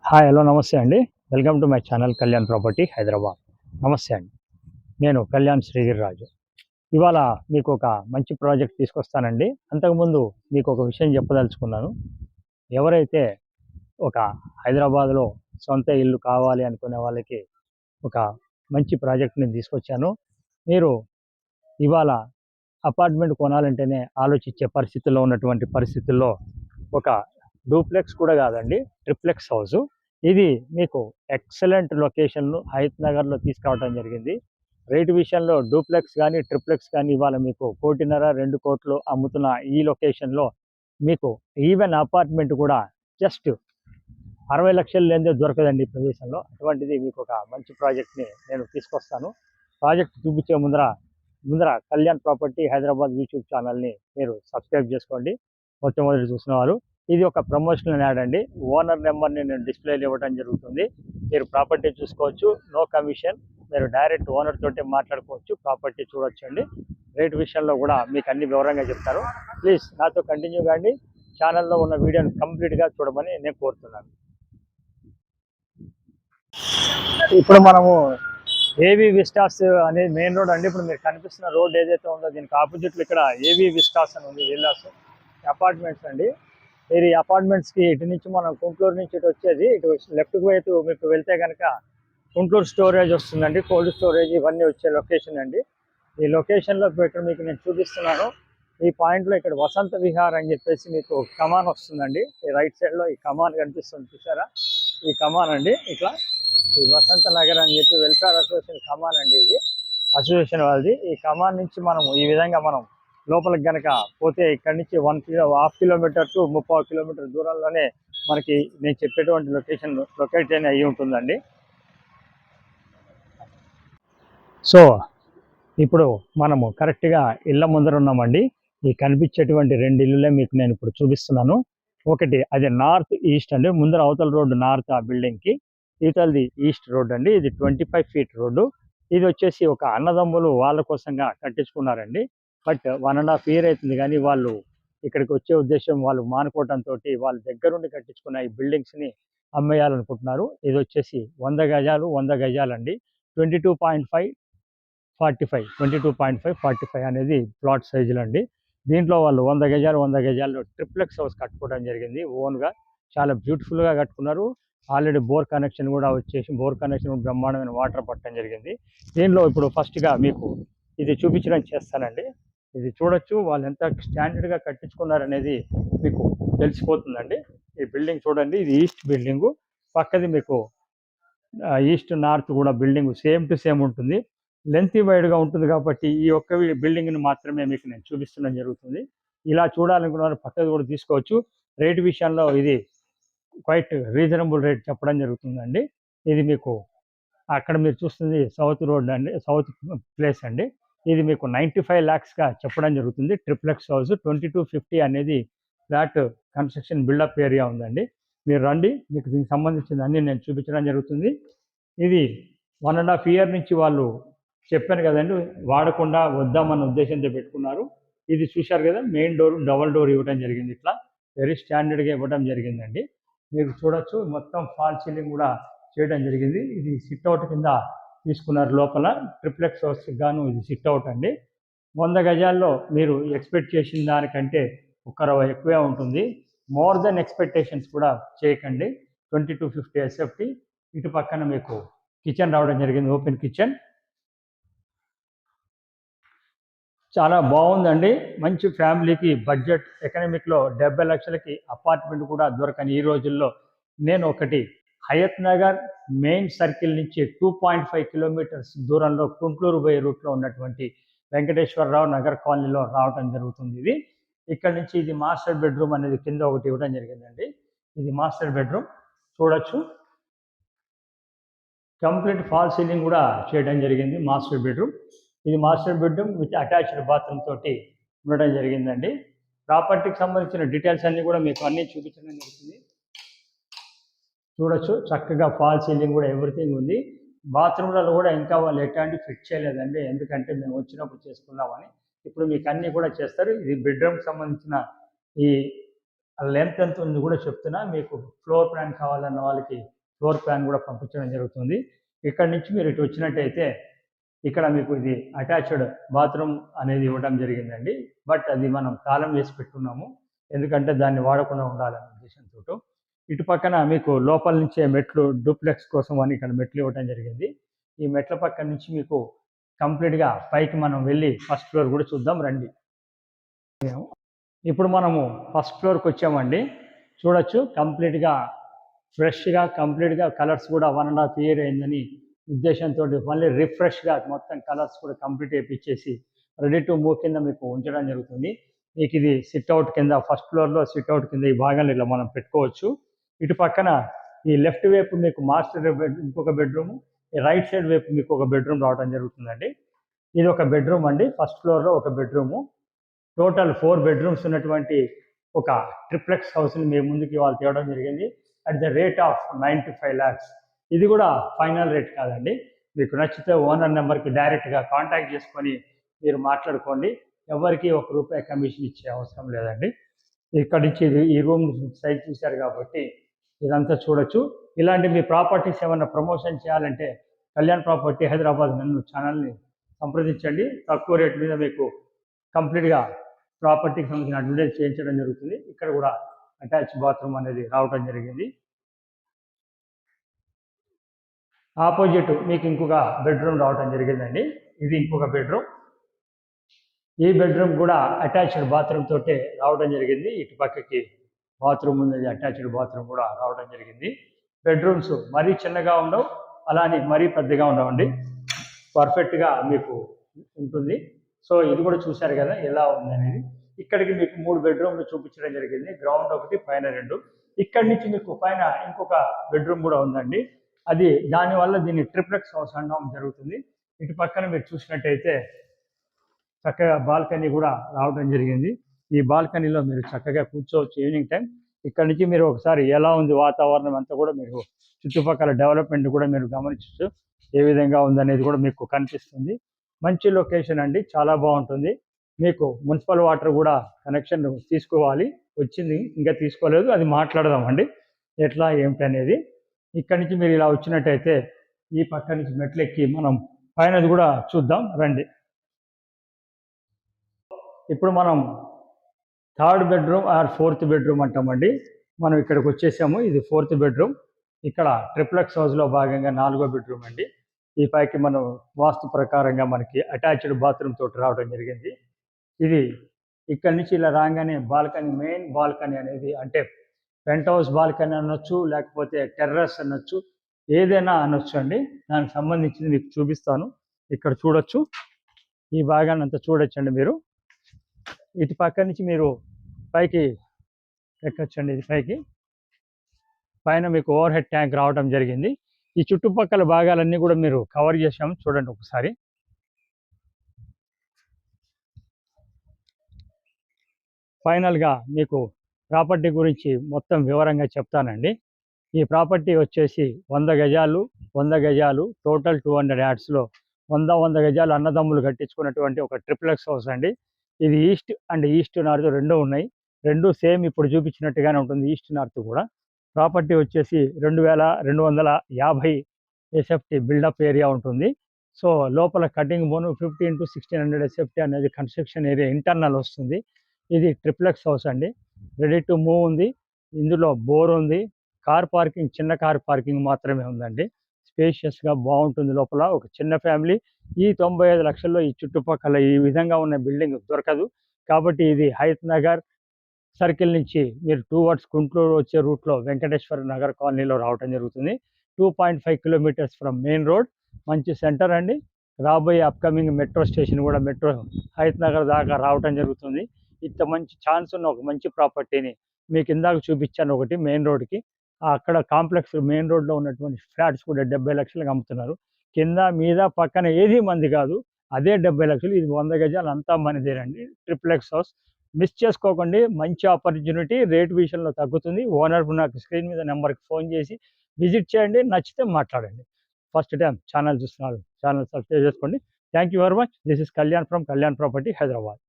Hi hello నమస్తే అండి. Welcome to my channel Kalyan property Hyderabad. నమస్తే అండి. నేను కళ్యాణ్ శ్రీగిరిరాజు. ఇవాళ మీకు ఒక మంచి ప్రాజెక్ట్ తీసుకొస్తానండి. అంతకుముందు మీకు ఒక విషయం చెప్పదలుచుకున్నాను. ఎవరైతే ఒక హైదరాబాద్లో సొంత ఇల్లు కావాలి అనుకునే వాళ్ళకి ఒక మంచి ప్రాజెక్ట్ని తీసుకొచ్చాను. మీరు ఇవాళ అపార్ట్మెంట్ కొనాలంటేనే ఆలోచించే పరిస్థితుల్లో ఉన్నటువంటి పరిస్థితుల్లో ఒక డూప్లెక్స్ కూడా కాదండి, ట్రిప్లెక్స్ హౌసు. ఇది మీకు ఎక్సలెంట్ లొకేషన్ను హయత్ నగర్లో తీసుకురావడం జరిగింది. రేటు విషయంలో డూప్లెక్స్ కానీ ట్రిప్లెక్స్ కానీ ఇవాళ మీకు 1,50,00,000-2,00,00,000 అమ్ముతున్న ఈ లొకేషన్లో మీకు ఈవెన్ అపార్ట్మెంట్ కూడా జస్ట్ 60 లక్షలు లేనిదే దొరకదండి ఈ ప్రదేశంలో. అటువంటిది మీకు ఒక మంచి ప్రాజెక్ట్ని నేను తీసుకొస్తాను. ప్రాజెక్ట్ చూపించే ముందర కళ్యాణ్ ప్రాపర్టీ హైదరాబాద్ యూట్యూబ్ ఛానల్ని మీరు సబ్స్క్రైబ్ చేసుకోండి. మొట్టమొదటి చూసినవారు. ఇది ఒక ప్రమోషనల్ యాడ్ అండి. ఓనర్ నెంబర్ని నేను డిస్ప్లేలో ఇవ్వడం జరుగుతుంది. మీరు ప్రాపర్టీ చూసుకోవచ్చు, నో కమిషన్. మీరు డైరెక్ట్ ఓనర్ తోటి మాట్లాడుకోవచ్చు, ప్రాపర్టీ చూడొచ్చు అండి. రేట్ విషయంలో కూడా మీకు అన్ని వివరంగా చెప్తారు. ప్లీజ్ నాతో కంటిన్యూ కాండి. ఛానల్లో ఉన్న వీడియోని కంప్లీట్గా చూడమని నేను కోరుతున్నాను. ఇప్పుడు మనము ఏవి విస్టాస్ అనేది మెయిన్ రోడ్ అండి. ఇప్పుడు మీరు కనిపిస్తున్న రోడ్ ఏదైతే ఉందో దీనికి ఆపోజిట్లో ఇక్కడ ఏవి విస్టాస్ అని ఉంది, విల్లాస్ అపార్ట్మెంట్స్ అండి. మీరు ఈ అపార్ట్మెంట్స్కి ఇటు నుంచి మనం కుంట్లూరు నుంచి ఇటు వచ్చేది, ఇటు లెఫ్ట్కి వైపు మీకు వెళ్తే కనుక కుంట్లూరు స్టోరేజ్ వస్తుందండి, కోల్డ్ స్టోరేజ్ ఇవన్నీ వచ్చే లొకేషన్ అండి. ఈ లొకేషన్లో ఇక్కడ మీకు నేను చూపిస్తున్నాను. ఈ పాయింట్లో ఇక్కడ వసంత విహార్ అని చెప్పేసి మీకు కమాన్ వస్తుందండి. ఈ రైట్ సైడ్లో ఈ కమాన్ కనిపిస్తుంది, చూసారా? ఈ కమాన్ అండి. ఇట్లా ఈ వసంత నగర్ అని చెప్పి వెల్ఫేర్ అసోసియేషన్ కమాన్ అండి, ఇది అసోసియేషన్ వాళ్ళది. ఈ కమాన్ నుంచి మనము ఈ విధంగా మనం లోపలికి కనుక పోతే ఇక్కడ నుంచి 1.5 కిలోమీటర్ టు 30 కిలోమీటర్ దూరంలోనే మనకి నేను చెప్పేటువంటి లొకేషన్ లొకేట్ అయ్యి ఉంటుందండి. సో ఇప్పుడు మనము కరెక్ట్గా ఇళ్ళ ముందర ఉన్నామండి. ఈ కనిపించేటువంటి 2 ఇళ్ళులే మీకు నేను ఇప్పుడు చూపిస్తున్నాను. ఒకటి అది నార్త్ ఈస్ట్ అండి, ముందర అవతల రోడ్డు నార్త్ ఆ బిల్డింగ్కి, ఇవతలది ఈస్ట్ రోడ్ అండి. ఇది 25 ఫీట్ రోడ్డు. ఇది వచ్చేసి ఒక అన్నదమ్ములు వాళ్ళ కోసంగా కట్టించుకున్నారండి. బట్ 1.5 ఇయర్ అవుతుంది కానీ వాళ్ళు ఇక్కడికి వచ్చే ఉద్దేశం వాళ్ళు మానుకోవడంతో వాళ్ళ దగ్గరుండి కట్టించుకున్న ఈ బిల్డింగ్స్ని అమ్మేయాలనుకుంటున్నారు. ఇది వచ్చేసి 100 గజాలు 100 గజాలండి. 22.5 45 22.5 45 అనేది ప్లాట్ సైజులు అండి. దీంట్లో వాళ్ళు 100 గజాలు 100 గజాల్లో ట్రిప్లెక్స్ హౌస్ కట్టుకోవడం జరిగింది ఓన్గా. చాలా బ్యూటిఫుల్గా కట్టుకున్నారు. ఆల్రెడీ బోర్ కనెక్షన్ కూడా వచ్చేసి బోర్ కనెక్షన్ బ్రహ్మాండమైన వాటర్ పట్టడం జరిగింది. దీనిలో ఇప్పుడు ఫస్ట్గా మీకు ఇది చూపించడం చేస్తానండి. ఇది చూడొచ్చు, వాళ్ళు ఎంత స్టాండర్డ్గా కట్టించుకున్నారనేది మీకు తెలిసిపోతుందండి. ఈ బిల్డింగ్ చూడండి, ఇది ఈస్ట్ బిల్డింగు. పక్కది మీకు ఈస్ట్ నార్త్ కూడా బిల్డింగ్ సేమ్ టు సేమ్ ఉంటుంది. లెంత్ వైడ్గా ఉంటుంది కాబట్టి ఈ ఒక్క బిల్డింగ్ని మాత్రమే మీకు నేను చూపిస్తడం జరుగుతుంది. ఇలా చూడాలనుకున్న పక్కది కూడా తీసుకోవచ్చు. రేటు విషయంలో ఇది క్వైట్ రీజనబుల్ రేట్ చెప్పడం జరుగుతుందండి. ఇది మీకు అక్కడ మీరు చూస్తుంది సౌత్ రోడ్ అండి, సౌత్ ప్లేస్ అండి. ఇది మీకు 95 lakhsగా చెప్పడం జరుగుతుంది. ట్రిప్లెక్స్ హౌస్ 2250 అనేది ఫ్లాట్ కన్స్ట్రక్షన్ బిల్డప్ ఏరియా ఉందండి. మీరు రండి, మీకు దీనికి సంబంధించిన అన్ని నేను చూపించడం జరుగుతుంది. ఇది 1.5 ఇయర్ నుంచి వాళ్ళు చెప్పాను కదండి, వాడకుండా వద్దామన్న ఉద్దేశంతో పెట్టుకున్నారు. ఇది చూశారు కదా, మెయిన్ డోర్ డబల్ డోర్ ఇవ్వడం జరిగింది. ఇట్లా వెరీ స్టాండర్డ్గా ఇవ్వడం జరిగిందండి. మీరు చూడొచ్చు, మొత్తం ఫాల్ సీలింగ్ కూడా చేయడం జరిగింది. ఇది సిట్అవుట్ కింద తీసుకున్నారు. లోపల ట్రిప్లెక్స్ హౌస్కి గాను ఇది సిట్అవుట్ అండి. 100 గజాల్లో మీరు ఎక్స్పెక్ట్ చేసిన దానికంటే ఒక 60 ఎక్కువే ఉంటుంది. మోర్ దెన్ ఎక్స్పెక్టేషన్స్ కూడా చేయకండి. 2250 ఎస్ఎఫ్టీ. ఇటు పక్కన మీకు కిచెన్ రావడం జరిగింది, ఓపెన్ కిచెన్. చాలా బాగుందండి. మంచి ఫ్యామిలీకి బడ్జెట్ ఎకనామిక్లో 70 లక్షలకి అపార్ట్మెంట్ కూడా దొరకని ఈ రోజుల్లో నేను ఒకటి హయత్ నగర్ మెయిన్ సర్కిల్ నుంచి 2.5 కిలోమీటర్స్ దూరంలో కుంట్లూరు పోయే రూట్లో ఉన్నటువంటి వెంకటేశ్వరరావు నగర్ కాలనీలో రావడం జరుగుతుంది. ఇది ఇక్కడ నుంచి ఇది మాస్టర్ బెడ్రూమ్ అనేది కింద ఒకటి ఇవ్వడం జరిగిందండి. ఇది మాస్టర్ బెడ్రూమ్ చూడొచ్చు. కంప్లీట్ ఫాల్ సీలింగ్ కూడా చేయడం జరిగింది మాస్టర్ బెడ్రూమ్. ఇది master bedroom with attached bathroom తోటి ఉండడం జరిగిందండి. ప్రాపర్టీకి సంబంధించిన డీటెయిల్స్ అన్నీ కూడా మీకు అన్నీ చూపించడం జరుగుతుంది. చూడొచ్చు, చక్కగా ఫాల్ సీలింగ్ కూడా ఎవ్రీథింగ్ ఉంది. బాత్రూమ్లలో కూడా ఇంకా వాళ్ళు ఎట్లాంటి ఫిట్ చేయలేదండి, ఎందుకంటే మేము వచ్చినప్పుడు చేసుకుందామని. ఇప్పుడు మీకు అన్నీ కూడా చేస్తారు. ఇది బెడ్రూమ్కి సంబంధించిన ఈ లెంత్ ఎంత ఉంది కూడా చెప్తున్నా. మీకు ఫ్లోర్ ప్లాన్ కావాలన్న వాళ్ళకి ఫ్లోర్ ప్లాన్ కూడా పంపించడం జరుగుతుంది. ఇక్కడ నుంచి మీరు ఇటు వచ్చినట్టయితే ఇక్కడ మీకు ఇది అటాచ్డ్ బాత్రూమ్ అనేది ఇవ్వడం జరిగిందండి. బట్ అది మనం తాళం వేసి పెట్టున్నాము, ఎందుకంటే దాన్ని వాడకుండా ఉండాలనే ఉద్దేశంతో. ఇటు పక్కన మీకు లోపల నుంచే మెట్లు డూప్లెక్స్ కోసం అని ఇక్కడ మెట్లు ఇవ్వడం జరిగింది. ఈ మెట్ల పక్కన నుంచి మీకు కంప్లీట్గా పైకి మనం వెళ్ళి ఫస్ట్ ఫ్లోర్ కూడా చూద్దాం రండి. ఇప్పుడు మనము ఫస్ట్ ఫ్లోర్కి వచ్చామండి. చూడొచ్చు కంప్లీట్గా ఫ్రెష్గా కంప్లీట్గా కలర్స్ కూడా 1.5 year అయిందని ఉద్దేశంతో మళ్ళీ రిఫ్రెష్గా మొత్తం కలర్స్ కూడా కంప్లీట్ చేయించేసి రెడీ టు మూవ్ కింద మీకు ఉంచడం జరుగుతుంది. మీకు ఇది సిట్అవుట్ కింద ఫస్ట్ ఫ్లోర్లో సిట్అవుట్ కింద ఈ భాగాన్ని ఇలా మనం పెట్టుకోవచ్చు. ఇటు పక్కన ఈ లెఫ్ట్ వైపు మీకు మాస్టర్ ఇంకొక బెడ్రూమ్, ఈ రైట్ సైడ్ వైపు మీకు ఒక బెడ్రూమ్ రావడం జరుగుతుందండి. ఇది ఒక బెడ్రూమ్ అండి, ఫస్ట్ ఫ్లోర్లో ఒక బెడ్రూము. టోటల్ 4 bedrooms ఉన్నటువంటి ఒక ట్రిప్లెక్స్ హౌస్ని మీ ముందుకి వాళ్ళు తేవడం జరిగింది at the rate of 95 lakhs. ఇది కూడా ఫైనల్ రేట్ కాదండి, మీకు నచ్చితే ఓనర్ నెంబర్కి డైరెక్ట్గా కాంటాక్ట్ చేసుకొని మీరు మాట్లాడుకోండి. ఎవరికి ₹1 కమిషన్ ఇచ్చే అవసరం లేదండి. ఇక్కడ నుంచి ఈ రూమ్ సైజ్ చూశారు కాబట్టి ఇదంతా చూడొచ్చు. ఇలాంటి మీ ప్రాపర్టీస్ ఏమైనా ప్రమోషన్ చేయాలంటే కళ్యాణ్ ప్రాపర్టీ హైదరాబాద్ నన్ను ఛానల్ని సంప్రదించండి. తక్కువ రేట్ మీద మీకు కంప్లీట్గా ప్రాపర్టీకి సంబంధించిన అడ్వర్టైజ్ చేయించడం జరుగుతుంది. ఇక్కడ కూడా అటాచ్ బాత్రూమ్ అనేది రావడం జరిగింది. ఆపోజిట్ మీకు ఇంకొక బెడ్రూమ్ రావడం జరిగిందండి. ఇది ఇంకొక బెడ్రూమ్. ఈ బెడ్రూమ్ కూడా అటాచ్డ్ బాత్రూమ్ తోటే రావడం జరిగింది. ఇటు పక్కకి బాత్రూమ్ ఉంది, అటాచ్డ్ బాత్రూమ్ కూడా రావడం జరిగింది. బెడ్రూమ్స్ మరీ చిన్నగా ఉండవు, అలానే మరీ పెద్దగా ఉండవండి, పర్ఫెక్ట్గా మీకు ఉంటుంది. సో ఇది కూడా చూశారు కదా ఎలా ఉంది అనేది. ఇక్కడికి మీకు 3 bedrooms చూపించడం జరిగింది, గ్రౌండ్ ఒకటి, పైన 2. ఇక్కడి నుంచి మీకు పైన ఇంకొక బెడ్రూమ్ కూడా ఉందండి. అది దానివల్ల దీన్ని ట్రిప్లెక్స్ హౌస్ అనడం జరుగుతుంది. ఇటు పక్కన మీరు చూసినట్టయితే చక్కగా బాల్కనీ కూడా రావడం జరిగింది. ఈ బాల్కనీలో మీరు చక్కగా కూర్చోవచ్చు ఈవినింగ్ టైం. ఇక్కడ నుంచి మీరు ఒకసారి ఎలా ఉంది వాతావరణం అంతా కూడా మీరు చుట్టుపక్కల డెవలప్మెంట్ కూడా మీరు గమనించవచ్చు, ఏ విధంగా ఉందనేది కూడా మీకు కనిపిస్తుంది. మంచి లొకేషన్ అండి, చాలా బాగుంటుంది. మీకు మున్సిపల్ వాటర్ కూడా కనెక్షన్ తీసుకోవాలి, వచ్చింది ఇంకా తీసుకోలేదు, అది మాట్లాడదామండి ఎట్లా ఏమిటి అనేది. ఇక్కడి నుంచి మీరు ఇలా వచ్చినట్టయితే ఈ పక్క నుంచి మెట్లు ఎక్కి మనం పైనది కూడా చూద్దాం రండి. ఇప్పుడు మనం 3rd bedroom are 4th bedroom అంటామండి. మనం ఇక్కడికి వచ్చేసాము, ఇది 4th bedroom. ఇక్కడ ట్రిప్లెక్స్ హౌస్లో భాగంగా 4వ బెడ్రూమ్ అండి. ఈ పైకి మనం వాస్తు ప్రకారంగా మనకి అటాచ్డ్ బాత్రూమ్ తోటి రావడం జరిగింది. ఇది ఇక్కడ నుంచి ఇలా రాగానే బాల్కనీ, మెయిన్ బాల్కనీ అనేది అంటే పెంట్ హౌస్ బాల్కనీ అనొచ్చు, లేకపోతే టెర్రస్ అనొచ్చు, ఏదైనా అనొచ్చు అండి. దానికి సంబంధించింది మీకు చూపిస్తాను. ఇక్కడ చూడొచ్చు, ఈ భాగాన్ని అంతా చూడొచ్చండి మీరు. ఇటు పక్క నుంచి మీరు పైకి ఎక్కచ్చండి, ఇది పైకి. పైన మీకు ఓవర్ హెడ్ ట్యాంక్ రావడం జరిగింది. ఈ చుట్టుపక్కల భాగాలన్నీ కూడా మీరు కవర్ చేసాము, చూడండి ఒకసారి. ఫైనల్గా మీకు ప్రాపర్టీ గురించి మొత్తం వివరంగా చెప్తానండి. ఈ ప్రాపర్టీ వచ్చేసి 100 గజాలు టోటల్ 200 యార్డ్స్లో 100 గజాలు అన్నదమ్ములు కట్టించుకున్నటువంటి ఒక ట్రిప్లెక్స్ హౌస్ అండి. ఇది ఈస్ట్ అండ్ ఈస్ట్ నార్త్ రెండు ఉన్నాయి, రెండు సేమ్ ఇప్పుడు చూపించినట్టుగానే ఉంటుంది, ఈస్ట్ నార్త్ కూడా. ప్రాపర్టీ వచ్చేసి 2250 ఎస్ఎఫ్టీ బిల్డప్ ఏరియా ఉంటుంది. సో లోపల కటింగ్ బోను 15 to 1600 ఎస్ఎఫ్టీ అనేది కన్స్ట్రక్షన్ ఏరియా ఇంటర్నల్ వస్తుంది. ఇది ట్రిప్లెక్స్ హౌస్ అండి, రెడీ టు మూవ్ ఉంది. ఇందులో బోర్ ఉంది, కార్ పార్కింగ్ చిన్న కార్ పార్కింగ్ మాత్రమే ఉందండి. స్పేషియస్గా బాగుంటుంది. లోపల ఒక చిన్న ఫ్యామిలీ ఈ 95 లక్షల్లో ఈ చుట్టుపక్కల ఈ విధంగా ఉన్న బిల్డింగ్ దొరకదు. కాబట్టి ఇది హయత్ నగర్ సర్కిల్ నుంచి మీరు టువర్డ్స్ గుంటూరు వచ్చే రూట్లో వెంకటేశ్వర నగర్ కాలనీలో రావడం జరుగుతుంది. 2.5 kilometers ఫ్రమ్ మెయిన్ రోడ్. మంచి సెంటర్ అండి. రాబోయే అప్కమింగ్ మెట్రో స్టేషన్ కూడా మెట్రో హయత్ నగర్ దాకా రావడం జరుగుతుంది. ఇంత మంచి ఛాన్స్ ఉన్న ఒక మంచి ప్రాపర్టీని మీకు ఇందాక చూపించాను ఒకటి మెయిన్ రోడ్కి. అక్కడ కాంప్లెక్స్ మెయిన్ రోడ్లో ఉన్నటువంటి ఫ్లాట్స్ కూడా 70 లక్షలకు అమ్ముతున్నారు. కింద మీద పక్కన ఏది మంది కాదు, అదే 70 లక్షలు. ఇది 100 గజాలు అంతా మనదేనండి, ట్రిప్లెక్స్ హౌస్. మిస్ చేసుకోకండి, మంచి ఆపర్చునిటీ. రేట్ విషయంలో తగ్గుతుంది. ఓనర్ నాకు స్క్రీన్ మీద నెంబర్కి ఫోన్ చేసి విజిట్ చేయండి, నచ్చితే మాట్లాడండి. ఫస్ట్ టైం ఛానల్ చూస్తున్నారు, ఛానల్ సబ్స్క్రైబ్ చేసుకోండి. Thank you very much. This is Kalyan from Kalyan property Hyderabad.